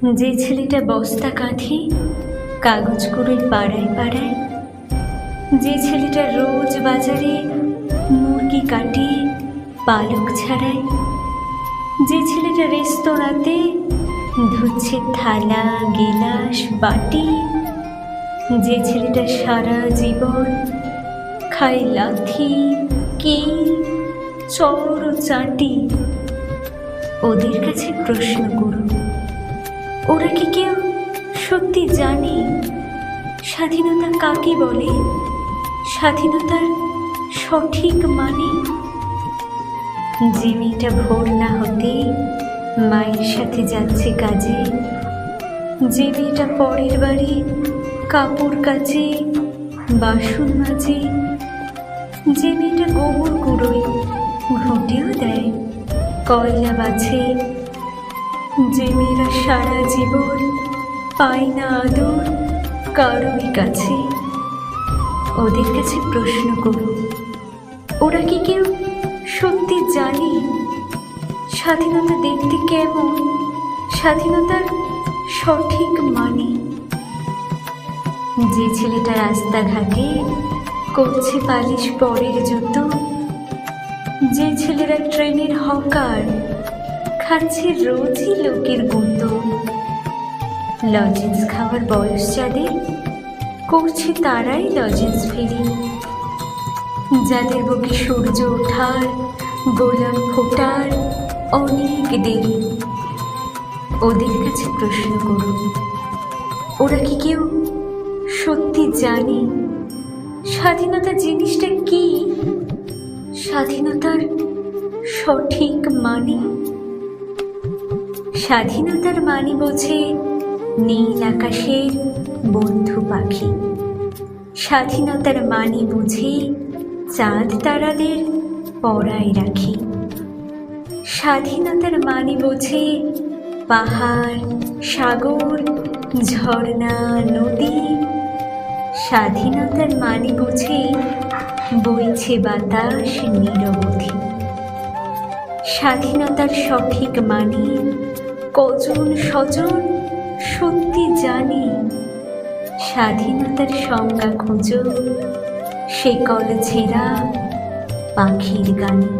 যে ছেলেটা বস্তা কাঁধে কাগজ কুড়োয় পাড়ায় পাড়ায়, যে ছেলেটা রোজ বাজারে মুরগি কাটে পালক ছাড়ায়, যে ছেলেটা রেস্তোরাঁতে ধুচ্ছে থালা গিলাস বাটি, যে ছেলেটা সারা জীবন খায় লাথি কিল চর ও চাটি, ওদের কাছে প্রশ্ন করুন, ওরা কি কেউ সত্যি জানে স্বাধীনতা কাকে বলে, স্বাধীনতার সঠিক মানে? যে মেয়েটা ভোর না হতে মায়ের সাথে যাচ্ছে কাজে, যে মেয়েটা পরের বাড়ি কাপড় কাচে বাসন মাজে, যে মেয়েটা গোবর কুড়োয় ঘুঁটেও দেয় কয়লা বাছে, যে মেয়েরা সারা জীবন পায় না আদর কারোর কাছে, ওদের কাছে প্রশ্ন করুন, ওরা কি কেউ সত্যি জানে স্বাধীনতা দেখতে কেমন, স্বাধীনতার সঠিক মানে? যে ছেলেটা রাস্তাঘাটে করছে পালিশ পরের জুতো, যে ছেলেরা ট্রেনের হকার খাচ্ছে রোজই লোকের গুঁতো, লজেন্স খাওয়ার বয়স যাদের করছে তারাই লজেন্স ফেরি, যাদের বুকে সূর্য ওঠার গোলাপ ফোটার অনেক দেরি, ওদের কাছে প্রশ্ন করুন, ওরা কি কেউ সত্যি জানে স্বাধীনতা জিনিসটা কি, স্বাধীনতার সঠিক মানে? স্বাধীনতার মানে বোঝে নীল আকাশের বন্ধু পাখি, স্বাধীনতার মানে বুঝে চাঁদ তারাদের পরায় রাখি, স্বাধীনতার মানে বোঝে পাহাড় সাগর ঝর্ণা নদী, স্বাধীনতার মানে বুঝে বইছে বাতাস নিরবধি। স্বাধীনতার সঠিক মানে কজন স্বজন সত্যি জানে, স্বাধীনতার সংজ্ঞা খোঁজো সে কল ছেঁড়া পাখির গানে।